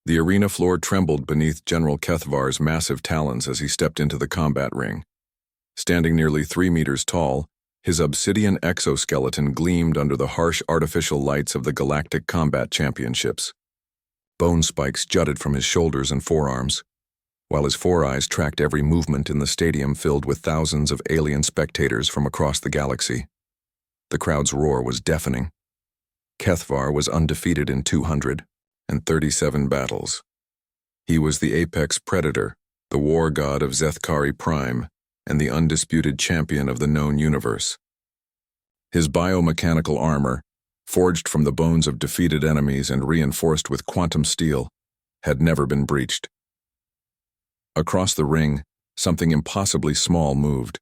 The arena floor trembled beneath General Kethvar's massive talons as he stepped into the combat ring. Standing nearly 3 meters tall, his obsidian exoskeleton gleamed under the harsh artificial lights of the Galactic Combat Championships. Bone spikes jutted from his shoulders and forearms, while his four eyes tracked every movement in the stadium filled with thousands of alien spectators from across the galaxy. The crowd's roar was deafening. Kethvar was undefeated in 237 battles. He was the apex predator, the war god of Zethkari Prime, and the undisputed champion of the known universe. His biomechanical armor, forged from the bones of defeated enemies and reinforced with quantum steel, had never been breached. Across the ring, something impossibly small moved.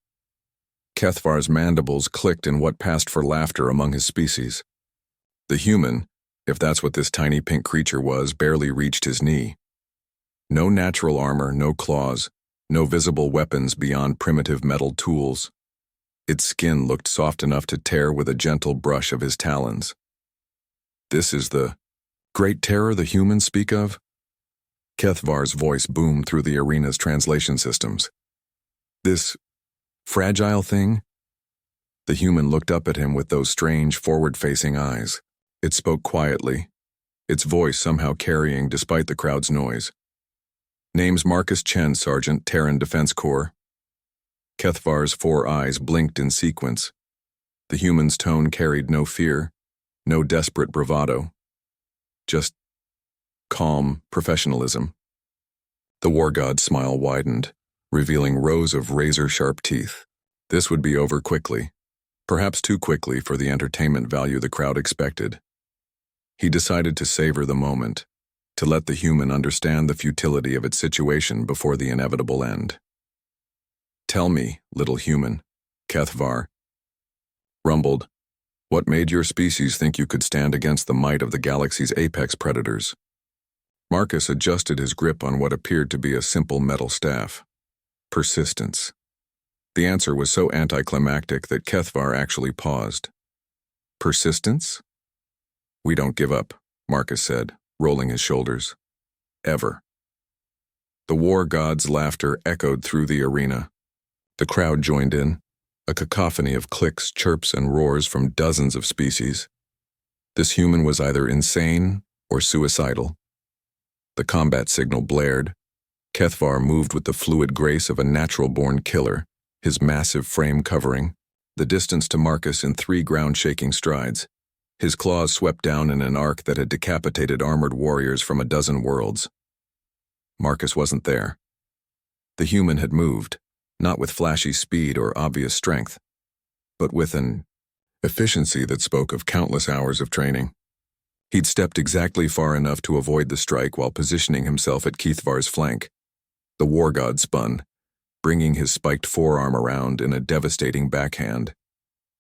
Kethvar's mandibles clicked in what passed for laughter among his species. The human, if that's what this tiny pink creature was, barely reached his knee. No natural armor, no claws, no visible weapons beyond primitive metal tools. Its skin looked soft enough to tear with a gentle brush of his talons. This is the great terror the humans speak of? Kethvar's voice boomed through the arena's translation systems. This fragile thing? The human looked up at him with those strange, forward-facing eyes. It spoke quietly, its voice somehow carrying despite the crowd's noise. Name's Marcus Chen, Sergeant, Terran Defense Corps. Kethvar's four eyes blinked in sequence. The human's tone carried no fear, no desperate bravado. Just calm professionalism. The war god's smile widened, revealing rows of razor-sharp teeth. This would be over quickly, perhaps too quickly for the entertainment value the crowd expected. He decided to savor the moment, to let the human understand the futility of its situation before the inevitable end. Tell me, little human, Kethvar rumbled, what made your species think you could stand against the might of the galaxy's apex predators? Marcus adjusted his grip on what appeared to be a simple metal staff. Persistence. The answer was so anticlimactic that Kethvar actually paused. Persistence? We don't give up, Marcus said, rolling his shoulders. Ever. The war god's laughter echoed through the arena. The crowd joined in, a cacophony of clicks, chirps, and roars from dozens of species. This human was either insane or suicidal. The combat signal blared. Kethvar moved with the fluid grace of a natural-born killer, his massive frame covering the distance to Marcus in 3 ground-shaking strides. His claws swept down in an arc that had decapitated armored warriors from a dozen worlds. Marcus wasn't there. The human had moved, not with flashy speed or obvious strength, but with an efficiency that spoke of countless hours of training. He'd stepped exactly far enough to avoid the strike while positioning himself at Kethvar's flank. The war god spun, bringing his spiked forearm around in a devastating backhand.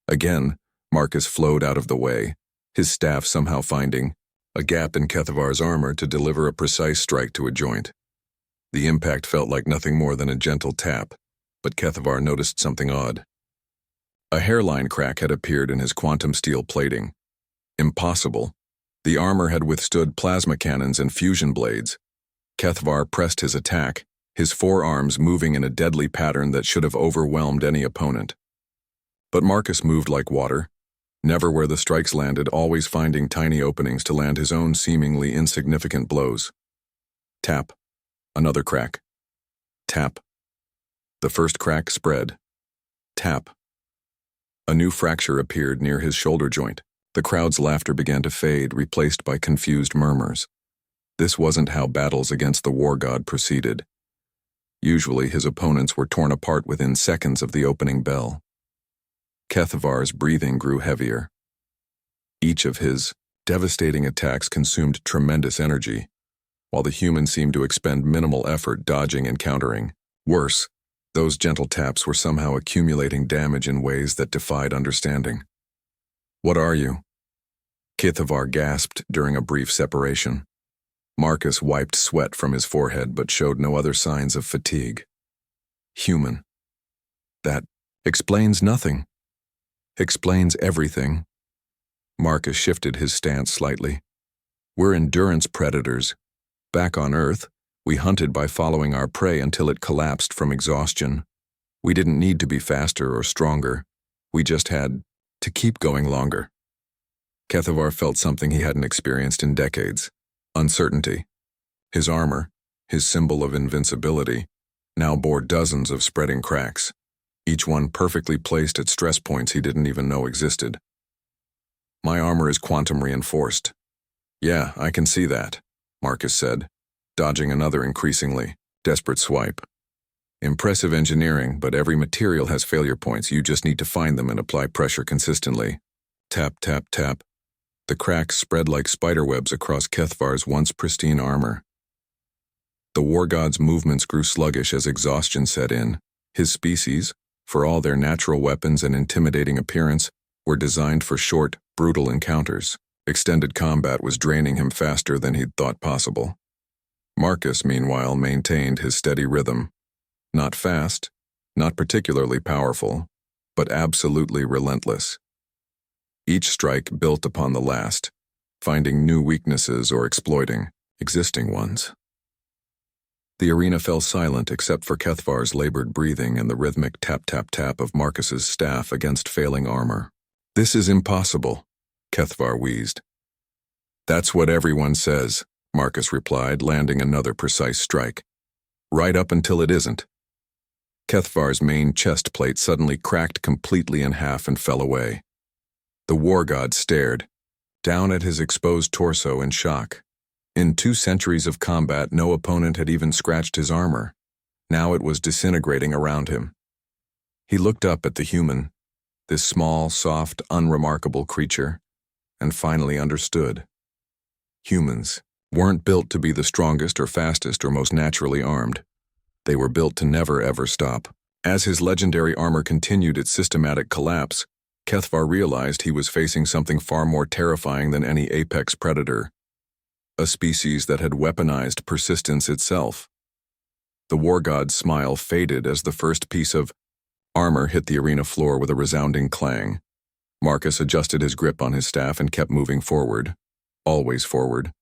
Again, Marcus flowed out of the way, his staff somehow finding a gap in Kethvar's armor to deliver a precise strike to a joint. The impact felt like nothing more than a gentle tap, but Kethvar noticed something odd. A hairline crack had appeared in his quantum steel plating. Impossible. The armor had withstood plasma cannons and fusion blades. Kethvar pressed his attack, his forearms moving in a deadly pattern that should have overwhelmed any opponent. But Marcus moved like water, never where the strikes landed, always finding tiny openings to land his own seemingly insignificant blows. Tap. Another crack. Tap. The first crack spread. Tap. A new fracture appeared near his shoulder joint. The crowd's laughter began to fade, replaced by confused murmurs. This wasn't how battles against the war god proceeded. Usually his opponents were torn apart within seconds of the opening bell. Kethvar's breathing grew heavier. Each of his devastating attacks consumed tremendous energy, while the human seemed to expend minimal effort dodging and countering. Worse, those gentle taps were somehow accumulating damage in ways that defied understanding. What are you? Kethvar gasped during a brief separation. Marcus wiped sweat from his forehead but showed no other signs of fatigue. Human. That explains nothing. Explains everything. Marcus shifted his stance slightly. We're endurance predators. Back on Earth, we hunted by following our prey until it collapsed from exhaustion. We didn't need to be faster or stronger. We just had to keep going longer. HFY felt something he hadn't experienced in decades: uncertainty. His armor, his symbol of invincibility, now bore dozens of spreading cracks, each one perfectly placed at stress points he didn't even know existed. "My armor is quantum reinforced." "Yeah, I can see that," Marcus said, dodging another increasingly desperate swipe. "Impressive engineering, but every material has failure points. You just need to find them and apply pressure consistently." Tap, tap, tap. The cracks spread like spiderwebs across HFY's once pristine armor. The war god's movements grew sluggish as exhaustion set in. His species, for all their natural weapons and intimidating appearance, were designed for short, brutal encounters. Extended combat was draining him faster than he'd thought possible. Marcus, meanwhile, maintained his steady rhythm. Not fast, not particularly powerful, but absolutely relentless. Each strike built upon the last, finding new weaknesses or exploiting existing ones. The arena fell silent except for HFY's labored breathing and the rhythmic tap-tap-tap of Marcus's staff against failing armor. "This is impossible," HFY wheezed. "That's what everyone says," Marcus replied, landing another precise strike. "Right up until it isn't." HFY's main chest plate suddenly cracked completely in half and fell away. The war god stared, down at his exposed torso in shock. In 2 centuries of combat, no opponent had even scratched his armor. Now it was disintegrating around him. He looked up at the human, this small, soft, unremarkable creature, and finally understood. Humans weren't built to be the strongest or fastest or most naturally armed. They were built to never ever stop. As his legendary armor continued its systematic collapse, HFY realized he was facing something far more terrifying than any apex predator. A species that had weaponized persistence itself. The war god's smile faded as the first piece of armor hit the arena floor with a resounding clang. Marcus adjusted his grip on his staff and kept moving forward. Always forward.